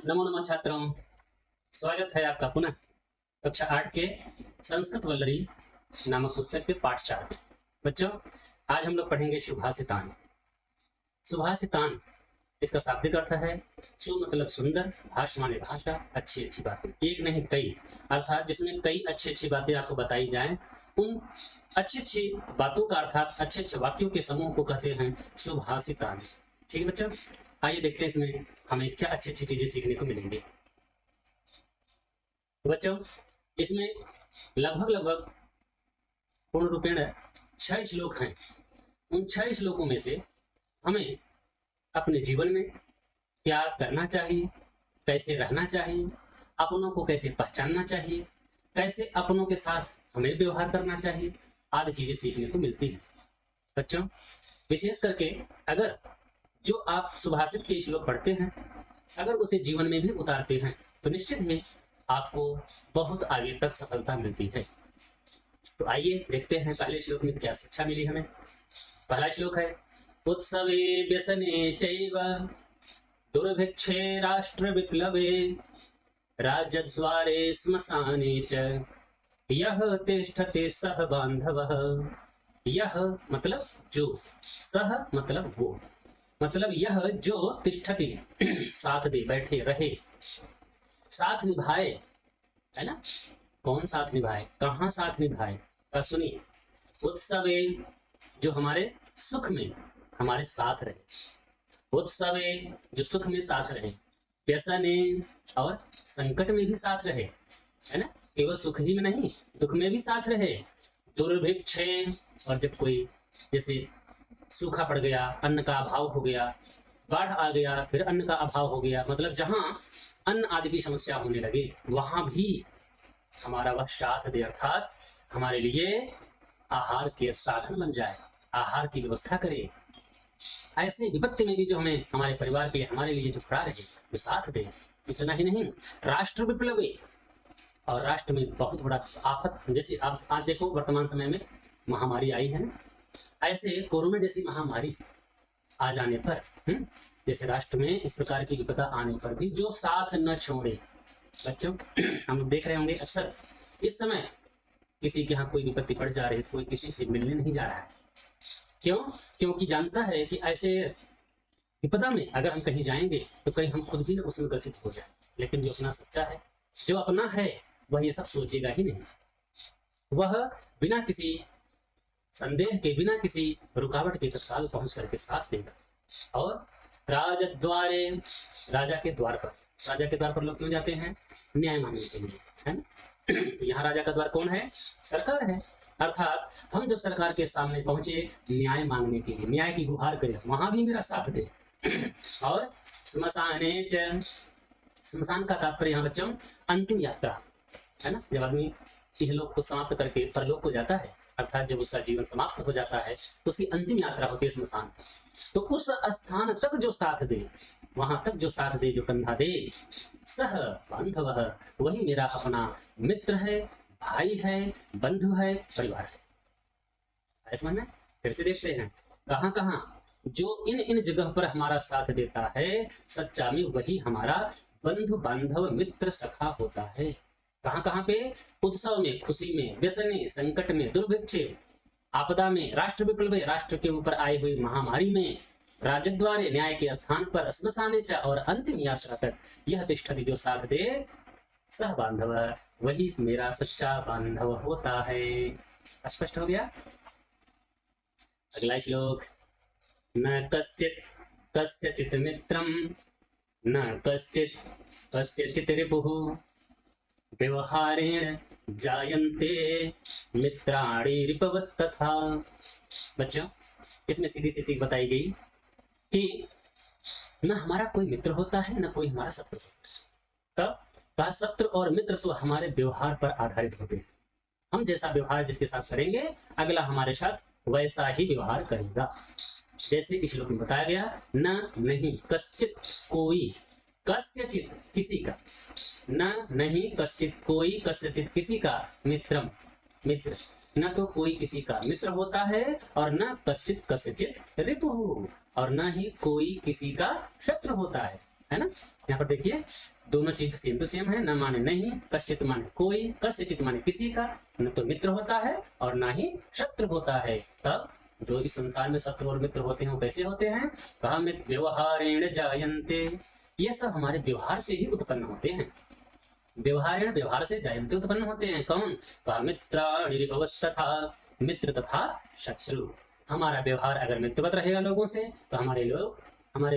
नमो नमः छात्रों, स्वागत है आपका पुनः कक्षा 8 के संस्कृत वल्लरी नामक पुस्तक के पाठ 4 में। बच्चों, आज हम लोग पढ़ेंगे सुभाषितान। सुभाषितान इसका शाब्दिक अर्थ है सु मतलब सुंदर, भाष माने भाषा, अच्छी अच्छी बातें, एक नहीं कई, अर्थात जिसमें कई अच्छी अच्छी बातें आपको बताई जाएं, उन अच्छी अच्छी बातों का अर्थात अच्छे अच्छे वाक्यों के समूह को कहते हैं सुभाषितान। ठीक है बच्चों, आइए देखते हैं इसमें हमें क्या अच्छी अच्छी चीजें सीखने को मिलेंगी। तो बच्चों, इसमें लगभग पूर्ण रूपेण 6 श्लोक हैं। उन 6 श्लोकों में से हमें अपने जीवन में क्या करना चाहिए, कैसे रहना चाहिए, अपनों को कैसे पहचानना चाहिए, कैसे अपनों के साथ हमें व्यवहार करना चाहिए, आदि चीजें सीखने को मिलती है। बच्चों, विशेष करके अगर जो आप सुभाषित के श्लोक पढ़ते हैं, अगर उसे जीवन में भी उतारते हैं तो निश्चित ही आपको बहुत आगे तक सफलता मिलती है। तो आइए देखते हैं पहले श्लोक में क्या शिक्षा मिली हमें। पहला श्लोक है, उत्सवे व्यसने चैव दुर्भिक्षे राष्ट्र विप्लवे राजद्वारे श्मशाने च यह तिष्ठते सह बांधवः। यह मतलब जो, सह मतलब वो, मतलब यह जो तिष्ठति साथ दे, बैठे रहे, साथ निभाए, है ना। कौन साथ निभाए, कहाँ साथ निभाए, सुनिए। उत्सवे जो हमारे सुख में हमारे साथ रहे, उत्सवे जो सुख में साथ रहे, व्यसने और संकट में भी साथ रहे, है ना। केवल सुख ही में नहीं, दुख में भी साथ रहे। दुर्भिक्षे और जब कोई जैसे सूखा पड़ गया, अन्न का अभाव हो गया, बाढ़ आ गया, फिर अन्न का अभाव हो गया, मतलब जहां अन्न आदि की समस्या होने लगे वहां भी हमारा वह साथ दे, अर्थात हमारे लिए आहार के साधन बन जाए, आहार की व्यवस्था करे। ऐसे विपत्ति में भी जो हमें हमारे परिवार के लिए, हमारे लिए जो खड़ा रहे, जो साथ दे। इतना ही नहीं, राष्ट्र विप्लवे, और राष्ट्र में बहुत बड़ा आफत, जैसे आप आज देखो वर्तमान समय में महामारी आई है ना, ऐसे कोरोना जैसी महामारी आ जाने पर, जैसे राष्ट्र में इस प्रकार की विपदा आने पर भी जो साथ न छोड़े। बच्चों, हम लोग देख रहे होंगे अक्सर इस समय किसी के यहाँ कोई विपत्ति पड़ जा रही है, कोई किसी से मिलने नहीं जा रहा है। क्यों? क्योंकि जानता है कि ऐसे विपदा में अगर हम कहीं जाएंगे तो कहीं हम खुद भी उसमें ग्रसित हो जाए। लेकिन जो अपना सच्चा है, जो अपना है, वह ये सब सोचेगा ही नहीं। वह बिना किसी संदेह के, बिना किसी रुकावट के तत्काल पहुंच करके साथ देगा। और राजद्वारे, राजा के द्वार पर, राजा के द्वार पर लोग क्यों जाते हैं? न्याय मांगने के लिए, है ना। तो यहाँ राजा का द्वार कौन है? सरकार है। अर्थात हम जब सरकार के सामने पहुंचे न्याय मांगने के लिए, न्याय की गुहार करें, वहां भी मेरा साथ दे। और श्मशाने च, श्मशान का तात्पर्य यहाँ बच्चों अंतिम यात्रा, है ना। जब आदमी इहलोक को समाप्त करके परलोक को जाता है, अर्थात जब उसका जीवन समाप्त हो जाता है तो उसकी अंतिम यात्रा होती है श्मशान। तो उस स्थान तक जो साथ दे, वहां तक जो साथ दे, जो कंधा दे, सह बांधवः, वही मेरा अपना मित्र है, भाई है, बंधु है, परिवार है। समझ में? फिर से देखते हैं, कहाँ कहाँ जो इन इन जगह पर हमारा साथ देता है, सच्चा में वही हमारा बंधु, बांधव, मित्र, सखा होता है। कहाँ कहाँ पे? उत्सव में, खुशी में, व्यसने, संकट में, दुर्भिक्षे, आपदा में, राष्ट्र विप्लवे, राष्ट्र के ऊपर आई हुई महामारी में, राजद्वारे, न्याय के स्थान पर, श्मशाने च, और अंतिम यात्रा तक, यह तिष्ठति जो साथ दे, सह बांधव, वही मेरा सच्चा बांधव होता है। स्पष्ट हो गया? अगला श्लोक, न कश्चित् कस्यचित् मित्रं न कश्चित् कस्यचित् रिपुः व्यवहारेण जायन्ते मित्राणि रिपवस्तथा। बच्चों, इसमें सीधी सी सीख बताई गई कि न हमारा कोई मित्र होता है, न कोई हमारा शत्रु होता है। तब का शत्रु और मित्र तो हमारे व्यवहार पर आधारित होते हैं। हम जैसा व्यवहार जिसके साथ करेंगे, अगला हमारे साथ वैसा ही व्यवहार करेगा। जैसे इस श्लोक में बताया गया, न नहीं कश्चित कोई, कस्यचित किसी का, न नहीं कश्चित कोई, कस्यचित किसी का, मित्रम मित्र, न तो कोई किसी का मित्र होता है, और न कश्चित कस्यचित रिपुः, और न ही कोई किसी का शत्रु होता है। है ना। यहाँ पर देखिए दोनों चीज सेम टू सेम है, न माने नहीं, कश्चित माने कोई, कस्यचित माने किसी का, न तो मित्र होता है और ना ही शत्रु होता है। तब जो इस संसार में शत्रु और मित्र होते हैं वो कैसे होते हैं, कहा मित्र व्यवहारेण जायन्ते, ये सब हमारे व्यवहार से ही उत्पन्न होते हैं। व्यवहारेण व्यवहार से जायन्ते उत्पन्न होते हैं। कौन, कहा मित्राणि तथा, मित्र तथा शत्रु। हमारा व्यवहार अगर मित्रवत रहेगा लोगों से तो हमारे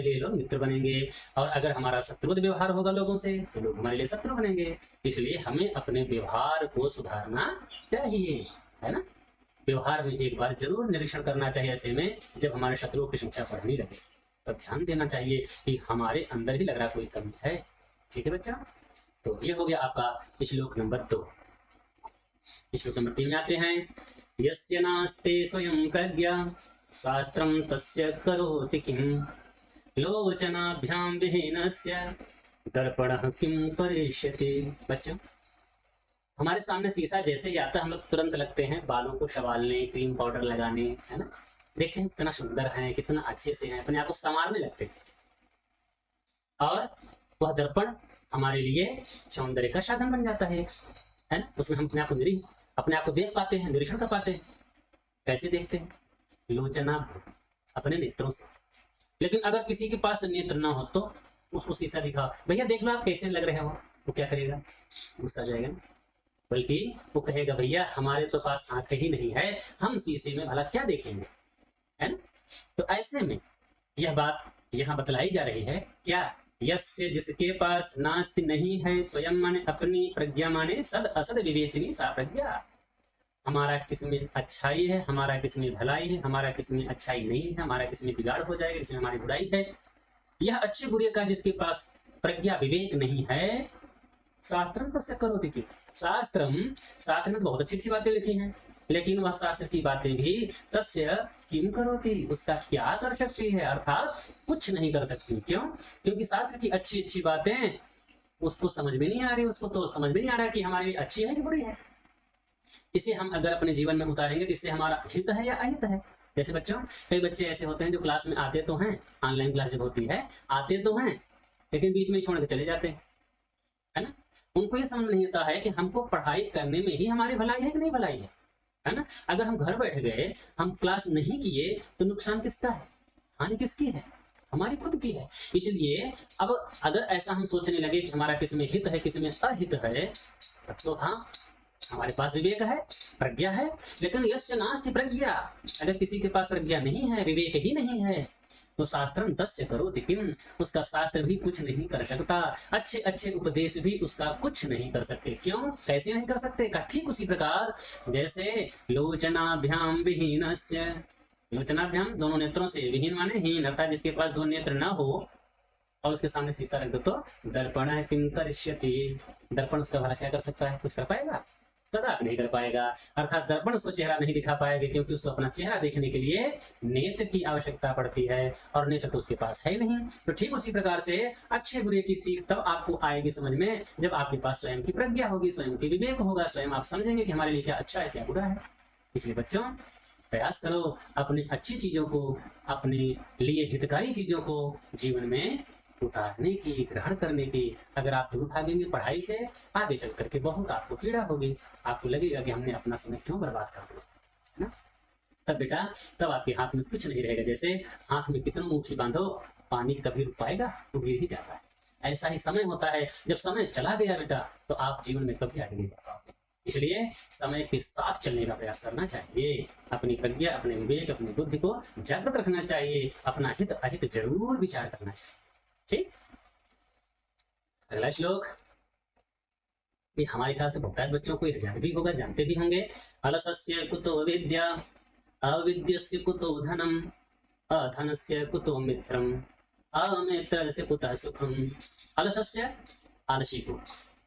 लिए लोग मित्र बनेंगे, और अगर हमारा शत्रुवत व्यवहार होगा लोगों से तो लोग हमारे लिए शत्रु बनेंगे। इसलिए हमें अपने व्यवहार को सुधारना चाहिए, है ना। व्यवहार में एक बार जरूर निरीक्षण करना चाहिए ऐसे में जब हमारे शत्रुओं की संख्या बढ़ने लगे, तब ध्यान देना चाहिए कि हमारे अंदर ही लग रहा कोई कमी है। ठीक है बच्चा, तो ये हो गया आपका श्लोक नंबर 2। श्लोक नंबर 3 में आते हैं, यस्य नास्ते स्वयं प्रज्ञा शास्त्रं तस्य करोति किं, लोचनाभ्याम विहीनस्य दर्पणः किं करिष्यति। बच्चों, हमारे सामने शीशा जैसे ही आता है हम लोग तुरंत लगते हैं बालों को संवारने, क्रीम पाउडर लगाने, है ना। देखते हैं कितना सुंदर है, कितना अच्छे से है, अपने आप को संवारने लगते हैं। और वह दर्पण हमारे लिए सौंदर्य का साधन बन जाता है ना। उसमें हम अपने आप को देख पाते हैं, निरीक्षण कर पाते हैं। कैसे देखते हैं, लोचना, अपने नेत्रों से। लेकिन अगर किसी के पास नेत्र ना हो तो उसको शीशा दिखा, भैया देख लो आप कैसे लग रहे हो, वो क्या करेगा, गुस्सा जाएगा। बल्कि वो कहेगा भैया हमारे तो पास आंखें ही नहीं है, हम शीशे में भला क्या देखेंगे, है ना। तो ऐसे में यह बात यहाँ बतलाई जा रही है, क्या, यस्य जिसके पास नास्ति नहीं है, स्वयं माने अपनी, प्रज्ञा माने सद असद विवेचनी सा प्रज्ञा। हमारा किसमें अच्छाई है, हमारा किसमें भलाई है, हमारा किसमें अच्छाई नहीं है, हमारा किसमें बिगाड़ हो जाएगा, किसमें हमारी बुराई है, यह अच्छे बुरे का जिसके पास प्रज्ञा विवेक नहीं है, शास्त्रम तस्य करोति किम। शास्त्र में तो बहुत अच्छी अच्छी बातें लिखी हैं, लेकिन वह शास्त्र की बातें भी तस्य किम करोति, उसका क्या कर सकती है, अर्थात कुछ नहीं कर सकती। क्यों, क्योंकि शास्त्र की अच्छी अच्छी बातें उसको समझ में नहीं आ रही, उसको तो समझ में नहीं आ रहा कि हमारे लिए अच्छी है कि बुरी है। इसे हम अगर अपने जीवन में उतारेंगे तो इससे हमारा हित है या अहित है। जैसे बच्चों, कई बच्चे ऐसे होते हैं जो क्लास में आते तो हैं, ऑनलाइन क्लास जब होती है आते तो हैं, लेकिन बीच में छोड़ के चले जाते हैं, है ना। उनको ये समझ नहीं आता है कि हमको पढ़ाई करने में ही हमारी भलाई है कि नहीं भलाई है ना। अगर हम घर बैठ गए, हम क्लास नहीं किए तो नुकसान किसका है, हानि किसकी है, हमारी खुद की है। इसलिए अब अगर ऐसा हम सोचने लगे कि हमारा किसमें हित है किसमें अहित है, तो हाँ हमारे पास विवेक है, प्रज्ञा है, लेकिन यस्य नास्ति प्रज्ञा, अगर किसी के पास प्रज्ञा नहीं है, विवेक ही नहीं है, तो शास्त्रम तस्य करोति किम, उसका शास्त्र भी कुछ नहीं कर सकता, अच्छे अच्छे उपदेश भी उसका कुछ नहीं कर सकते। क्यों, कैसे नहीं कर सकते का, ठीक उसी प्रकार जैसे लोचनाभ्याम विहीनस्य, लोचनाभ्याम दोनों नेत्रों से, विहीन माने हीन, अर्थात जिसके पास दो नेत्र न हो और उसके सामने शीशा रख दो तो दर्पण किम करिष्यति, दर्पण उसका भला क्या कर सकता है, कुछ कर पाएगा, कदापि नहीं कर पाएगा। अर्थात दर्पण उसको चेहरा नहीं दिखा पाएगा, क्योंकि उसको अपना चेहरा देखने के लिए नेत्र की आवश्यकता पड़ती है, और नेत्र तो उसके पास है नहीं। तो ठीक उसी प्रकार से अच्छे बुरे की सीख तब आपको आएगी समझ में जब आपके पास स्वयं की प्रज्ञा होगी, स्वयं की विवेक होगा, स्वयं आप समझेंगे कि हमारे लिए क्या अच्छा है क्या बुरा है। इसलिए बच्चों प्रयास करो अपनी अच्छी चीजों को, अपने लिए हितकारी चीजों को जीवन में उतारने की, ग्रहण करने की। अगर आप दूर भागेंगे पढ़ाई से, आगे चल करके बहुत आपको पीड़ा होगी, आपको लगेगा कि हमने अपना समय क्यों बर्बाद कर दिया, है ना। तब बेटा तब आपके हाथ में कुछ नहीं रहेगा। जैसे हाथ में कितना मुट्ठी बांधो, पानी कभी रुक पाएगा, वो गिर ही जाता है। ऐसा ही समय होता है, जब समय चला गया बेटा तो आप जीवन में कभी आगे नहीं बढ़ पाओगे। इसलिए समय के साथ चलने का प्रयास करना चाहिए, अपनी प्रज्ञा, अपने विवेक, अपनी बुद्धि को जागृत रखना चाहिए, अपना हित अहित जरूर विचार करना चाहिए। ठीक, अगला श्लोक ये हमारे ख्याल से बहुत बच्चों को याद भी होगा, जानते भी होंगे। अलसस्य कुतो विद्या, अविद्यस्य कुतो धनम, अधनस्य कुतो मित्रम, अमित्रस्य कुतः सुखम। अलसस्य, आलसी को,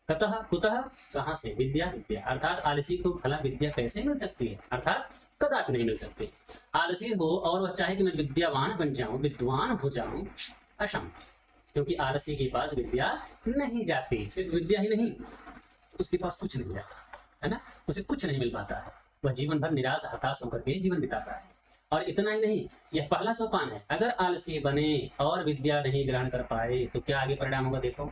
कतः कुतः, कहाँ से, विद्या, विद्या, अर्थात आलसी को भला विद्या कैसे मिल सकती है, अर्थात कदापि नहीं मिल सकती। आलसी हो और वह चाहे कि मैं विद्यावान बन जाऊं, विद्वान हो जाऊं, असंभव, क्योंकि आलसी के पास विद्या नहीं जाती। सिर्फ विद्या ही नहीं, उसके पास कुछ नहीं जाता, है ना, उसे कुछ नहीं मिल पाता है, वह जीवन भर निराश हताश होकर के जीवन बिताता है। और इतना ही नहीं, यह पहला सोपान है। अगर आलसी बने और विद्या नहीं ग्रहण कर पाए तो क्या आगे परिणाम होगा देखो।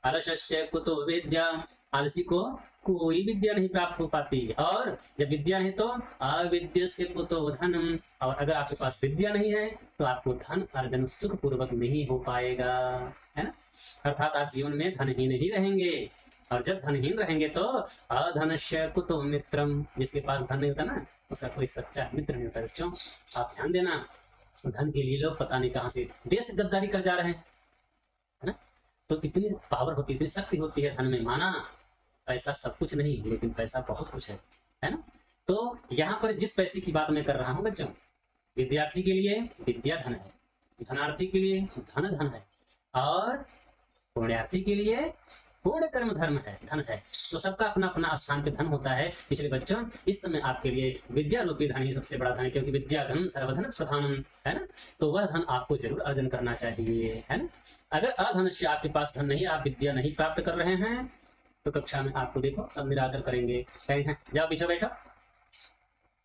आलस्य कुतो विद्या, आलसी को कोई विद्या नहीं प्राप्त हो पाती। और जब विद्या नहीं तो अविद्य से कुतो धनम, और अगर आपके पास विद्या नहीं है तो आपको धन अर्जन सुख पूर्वक नहीं हो पाएगा, है ना। अर्थात आप जीवन में धनहीन ही रहेंगे। और जब धनहीन रहेंगे तो अधनश्य कुतो मित्रम, जिसके पास धन नहीं होता ना उसका कोई सच्चा मित्र नहीं होता। बच्चों आप ध्यान देना, धन के लिए लोग पता नहीं कहां से देश गद्दारी कर जा रहे हैं, है ना। तो कितनी पावर होती है, इतनी शक्ति होती है धन में। माना पैसा सब कुछ नहीं, लेकिन पैसा बहुत कुछ है ना। तो यहाँ पर जिस पैसे की बात मैं कर रहा हूँ बच्चों, विद्यार्थी के लिए विद्या धन है, धनार्थी के लिए धन धन है, और पुण्यार्थी के लिए पूर्ण कर्म धर्म है, धन है। तो सबका अपना अपना स्थान पे धन होता है। इसलिए बच्चों इस समय आपके लिए विद्या रूपी धन ही सबसे बड़ा धन है, क्योंकि विद्या धन सर्वधन प्रधानम, है ना। तो वह धन आपको जरूर अर्जन करना चाहिए, है ना। अगर अधन से आपके पास धन नहीं, आप विद्या नहीं प्राप्त कर रहे हैं, तो कक्षा में आपको देखो सब निरादर करेंगे, कहेंगे जाओ पीछे बैठो,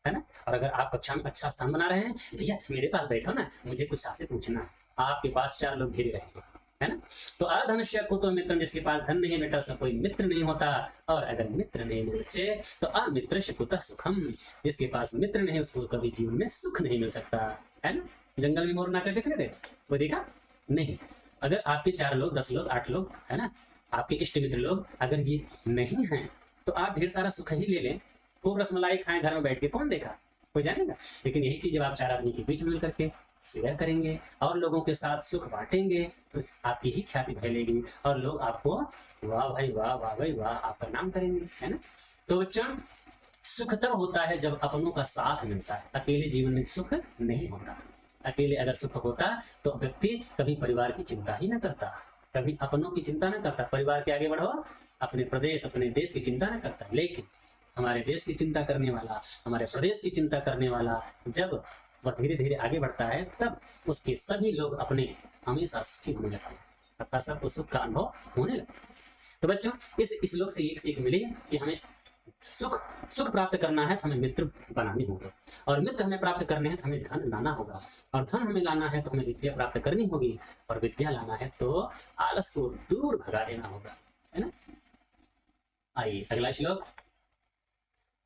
है ना। और अगर आप कक्षा में अच्छा स्थान बना रहे हैं, भैया मेरे पास बैठो ना, मुझे कुछ आपसे पूछना है, आपके पास 4 लोग घिरे रहेंगे, है ना। तो अधनुष्य को तो मित्र, जिसके पास धन नहीं बेटा उसका कोई मित्र नहीं होता। और अगर मित्र नहीं मिले बच्चे तो अमित्र कुतः सुखम, जिसके पास मित्र नहीं उसको कभी जीवन में सुख नहीं मिल सकता, है ना। जंगल में मोर नाचा किसने देखा, वो देखा नहीं। अगर आपके 4 लोग 10 लोग 8 लोग, है ना, आपके इष्ट मित्र लोग अगर ये नहीं है तो आप ढेर सारा सुख ही ले लें, खूब रसमलाई खाएं घर में बैठ के, कौन देखा, कोई जानेगा। लेकिन यही चीज जब आप 4 आदमी के बीच मिल करके शेयर करेंगे और लोगों के साथ सुख बांटेंगे तो आपकी ही ख्याति फैलेगी और लोग आपको वाह भाई वाह, वाह भाई वाह आपका नाम करेंगे, है ना। तो बच्चों सुख तब होता है जब अपनों का साथ मिलता है। अकेले जीवन में सुख नहीं होता। अकेले अगर सुख होता तो व्यक्ति कभी परिवार की चिंता ही न करता, कभी अपनों की चिंता न करता। परिवार के आगे बढ़ो, अपने प्रदेश अपने देश की चिंता न करता। लेकिन हमारे देश की चिंता करने वाला, हमारे प्रदेश की चिंता करने वाला जब वह धीरे धीरे आगे बढ़ता है तब उसके सभी लोग अपने हमेशा सुखी होने लगते हैं, अर्थात सबको सुख का अनुभव होने लगता है। तो बच्चों इस श्लोक से एक सीख मिली कि हमें सुख प्राप्त करना है तो हमें मित्र बनाने होंगे, और मित्र हमें प्राप्त करने हैं तो हमें धन लाना होगा, और धन हमें लाना है तो हमें विद्या प्राप्त करनी होगी, और विद्या लाना है तो आलस को दूर भगा देना होगा, है ना। आइए अगला श्लोक।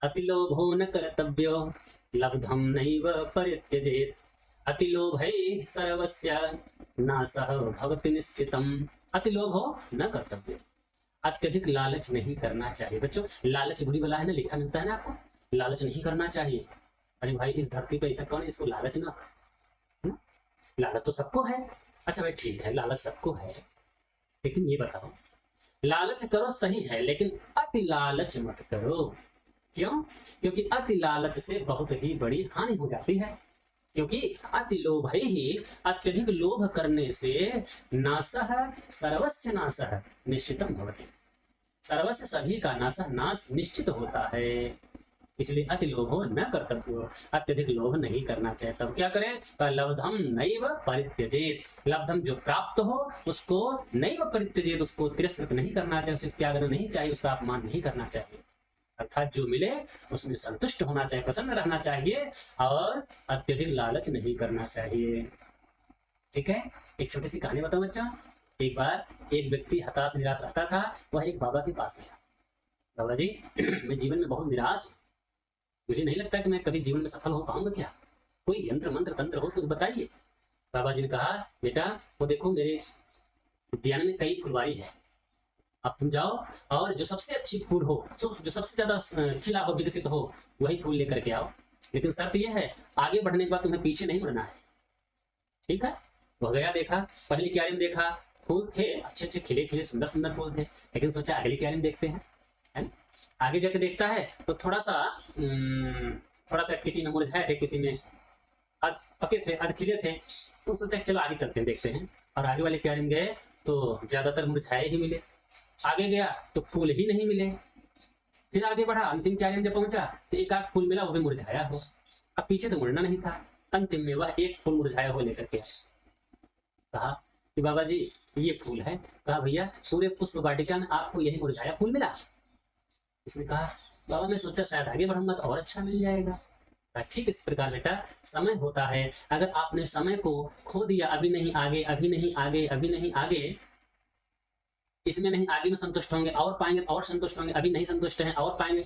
अतिलोभो न कर्तव्यो लब्धम नैव परित्यजेत, अतिलोभै सर्वस्य नाशः भवति निश्चितम। अतिलोभो न कर्तव्य, अत्यधिक लालच नहीं करना चाहिए। बच्चों लालच बुरी बला है ना, लिखा मिलता है ना आपको, लालच नहीं करना चाहिए। अरे भाई इस धरती पे ऐसा कौन है इसको लालच ना, लालच तो सबको है। अच्छा भाई ठीक है लालच सबको है, लेकिन ये बताओ लालच करो सही है लेकिन अति लालच मत करो। क्यों? क्योंकि अति लालच से बहुत ही बड़ी हानि हो जाती है। क्योंकि अति लोभ ही, अत्यधिक लोभ करने से नाशः सर्वस्य नाशः निश्चितम भवति, सर्वस्य सभी का नाशः नाश निश्चित होता है। इसलिए अति लोभो न कर्तव्यो, अत्यधिक लोभ नहीं करना चाहिए। तब क्या करें? लब्धम नैव परित्यजेत, लब्धम जो प्राप्त हो उसको नैव परित्यजेत, उसको तिरस्कृत नहीं करना चाहिए, उसे त्यागना नहीं चाहिए, उसका अपमान नहीं करना चाहिए। अर्थात जो मिले उसमें संतुष्ट होना चाहिए, प्रसन्न रहना चाहिए, और अत्यधिक लालच नहीं करना चाहिए। ठीक है। एक छोटी सी कहानी बताऊं बच्चा। एक बार एक व्यक्ति हताश निराश रहता था, वह एक बाबा के पास गया। बाबा जी मैं जीवन में बहुत निराश हूँ, मुझे नहीं लगता कि मैं कभी जीवन में सफल हो पाऊंगा, क्या कोई यंत्र मंत्र तंत्र हो कुछ बताइए। बाबा जी ने कहा बेटा वो देखो मेरे उद्यान में कई फुलवारी है, अब तुम जाओ और जो सबसे अच्छी फूल हो, जो सबसे ज्यादा खिला हो, विकसित हो, वही फूल लेकर के आओ। लेकिन शर्त यह है आगे बढ़ने के बाद तुम्हें पीछे नहीं मुड़ना है। ठीक है। वह गया, देखा पहली क्यारी में देखा फूल थे अच्छे अच्छे खिले खिले सुंदर सुंदर फूल थे, लेकिन सोचा अगली क्यारी में देखते हैं, है ना। आगे जाके देखता है तो थोड़ा सा किसी में मुरझाए थे, किसी में अध पके थे, अध खिले थे, तो सोचा चलो आगे चलते हैं देखते हैं। और आगे वाले क्यारी में गए तो ज्यादातर मुरझाए ही मिले। आगे गया तो फूल ही नहीं मिले। फिर आगे बढ़ा, अंतिम क्यारी में जब पहुंचा तो एक आध फूल मिला, वो भी मुरझाया हो। अब पीछे तो मुड़ना नहीं था। अंतिम में वह एक फूल मुरझाया हो लेकर के कहा कि बाबा जी ये फूल है। कहा भैया पूरे पुष्प वाटिका में आपको यही मुरझाया फूल मिला? इसने कहा बाबा मैं सोचा शायद आगे बढ़ूंगा तो और अच्छा मिल जाएगा। ठीक इसी प्रकार बेटा समय होता है, अगर आपने समय को खो दिया, अभी नहीं आगे, अभी नहीं आगे, अभी नहीं आगे, इसमें नहीं आगे में संतुष्ट होंगे और पाएंगे और संतुष्ट होंगे, अभी नहीं संतुष्ट हैं और पाएंगे।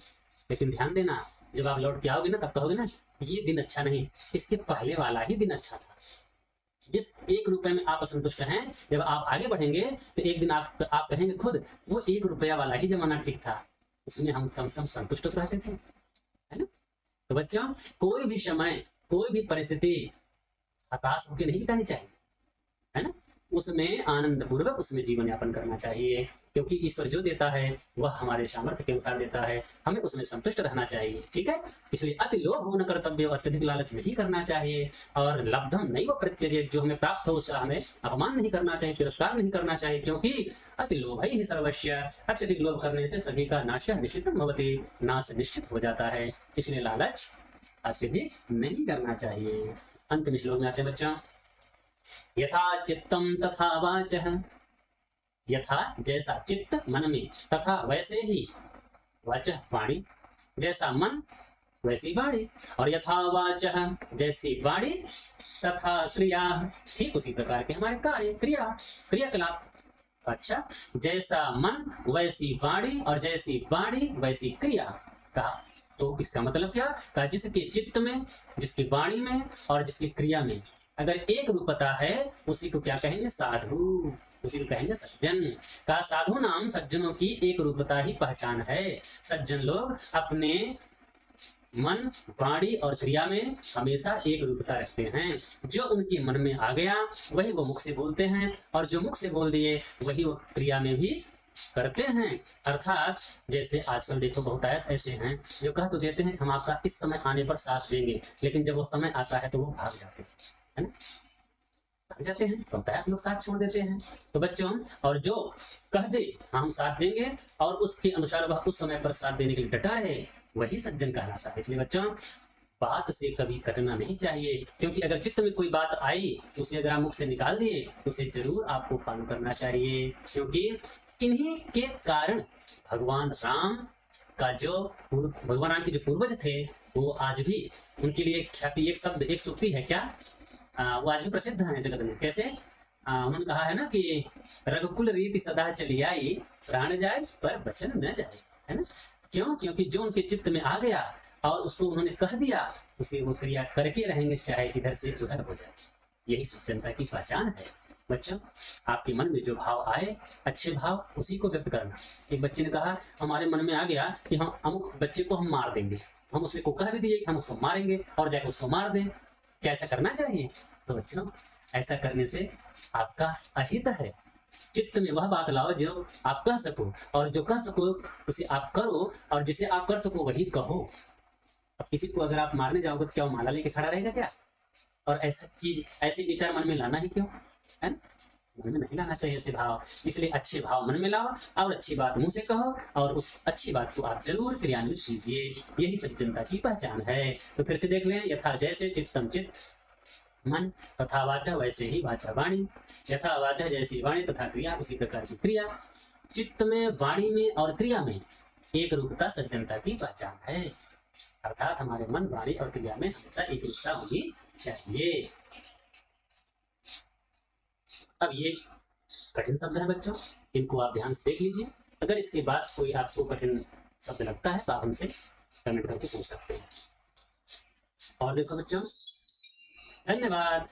लेकिन ध्यान देना, जब आप लौट के आओगे ना तब कहोगे ना ये दिन अच्छा नहीं, इसके पहले वाला ही दिन अच्छा था। जिस 1 रुपए में आप असंतुष्ट हैं, जब आप आगे बढ़ेंगे तो एक दिन आप कहेंगे खुद वो 1 रुपया वाला ही जमाना ठीक था, इसमें हम कम से कम संतुष्ट तो रहते थे, है ना। तो बच्चों कोई भी समय, कोई भी परिस्थिति हताश होकर नहीं बितानी चाहिए, है ना। उसमें आनंद पूर्वक उसमें जीवन यापन करना चाहिए, क्योंकि ईश्वर जो देता है वह हमारे सामर्थ्य के अनुसार देता है, हमें उसमें संतुष्ट रहना चाहिए, ठीक है। इसलिए अति लोभ न कर्तव्य, अत्यधिक लालच नहीं करना चाहिए, और लब्धम नैव प्रत्यजेत, जो हमें प्राप्त हो उसका हमें अपमान नहीं करना चाहिए, तिरस्कार नहीं करना चाहिए, क्योंकि अति लोभ ही सर्वस्व, अत्यधिक लोभ करने से सभी का नाश निश्चित भवति, नाश निश्चित हो जाता है। इसलिए लालच अत्यधिक नहीं करना चाहिए। अंत में श्लोक में आते हैं बच्चों, यथा चित्तम तथा वाचः, यथा जैसा चित्त मन में, तथा वैसे ही वाचः वाणी, जैसा मन वैसी वाणी, और यथा वाचः जैसी वाणी तथा क्रिया, ठीक उसी प्रकार के हमारे कार्य, क्रियाकलाप। अच्छा, जैसा मन वैसी वाणी और जैसी वाणी वैसी क्रिया कहा, तो इसका मतलब क्या कहा, जिसके चित्त में, जिसकी वाणी में और जिसकी क्रिया में अगर एक रूपता है, उसी को क्या कहेंगे, साधु, उसी को कहेंगे सज्जन। का साधु नाम सज्जनों की एक रूपता ही पहचान है। सज्जन लोग अपने मन, वाणी और क्रिया में हमेशा एक रूपता रखते हैं। जो उनके मन में आ गया वही वो मुख से बोलते हैं, और जो मुख से बोल दिए वही वो क्रिया में भी करते हैं। अर्थात जैसे आजकल देखो बहुत ऐसे हैं जो कह तो देते हैं कि हम आपका इस समय आने पर साथ देंगे, लेकिन जब वो समय आता है तो वो भाग जाते हैं, है ना, भाग जाते हैं, तो बहुत लोग साथ छोड़ देते हैं। तो बच्चों, और जो कह दे हम साथ देंगे और उसके अनुसार वह उस समय पर साथ देने के लिए डटा है, वही सज्जन कहलाता है। इसलिए बच्चों बात से कभी कटना नहीं चाहिए, क्योंकि अगर चित्त में कोई बात आई तो उसे अगर आप मुख से निकाल दिए तो उसे जरूर आपको पालन करना चाहिए, क्योंकि इन्हीं के कारण भगवान राम का जो भगवान राम के जो पूर्वज थे वो आज भी उनके लिए ख्याति, एक शब्द, एक सूक्ति है क्या, वो आज भी प्रसिद्ध है जगत में। कैसे उन्होंने कहा है ना कि रघुकुल रीति सदा चली आई, प्राण जाए पर वचन न जाए, है ना। क्यों, क्योंकि जो उनके चित्त में आ गया और उसको उन्होंने कह दिया, उसे वो क्रिया करके रहेंगे, चाहे इधर से उधर हो जाए। यही सज्जनता की पहचान है। बच्चों, आपके मन में जो भाव आए, अच्छे भाव, उसी को व्यक्त करना। एक बच्चे ने कहा हमारे मन में आ गया कि हम अमुक बच्चे को हम मार देंगे, हम उसे को कह भी दिए कि हम उसको मारेंगे और जाकर उसको मार दें, क्या ऐसा करना चाहिए? तो बच्चों ऐसा करने से आपका अहित है। चित्त में वह बात लाओ जो आप कह सको, और जो कह सको उसे आप करो, और जिसे आप कर सको वही कहो। अब किसी को अगर आप मारने जाओगे तो क्या वो माला लेके खड़ा रहेगा क्या? और ऐसा चीज, ऐसे विचार मन में लाना ही क्यों, है ना? मन में नहीं लाना चाहिए ऐसे भाव। इसलिए अच्छे भाव मन में लाओ और अच्छी बात मुंह से कहो, और उस अच्छी बात को आप जरूर क्रियान्वित कीजिए। यही सज्जनता की पहचान है। तो फिर से देख लें, यथा जैसे चित्तम चित्त मन, तथा वाचा वैसे ही वाचा वाणी, यथा वाचा जैसी वाणी तथा क्रिया उसी प्रकार की क्रिया। चित्त में, वाणी में और क्रिया में एक रूपता सज्जनता की पहचान है। अर्थात हमारे मन, वाणी और क्रिया में हमेशा एक रूपता होनी चाहिए। अब ये कठिन शब्द है बच्चों, इनको आप ध्यान से देख लीजिए। अगर इसके बाद कोई आपको कठिन शब्द लगता है तो आप हमसे कमेंट करके पूछ सकते हैं। और देखो बच्चों, धन्यवाद।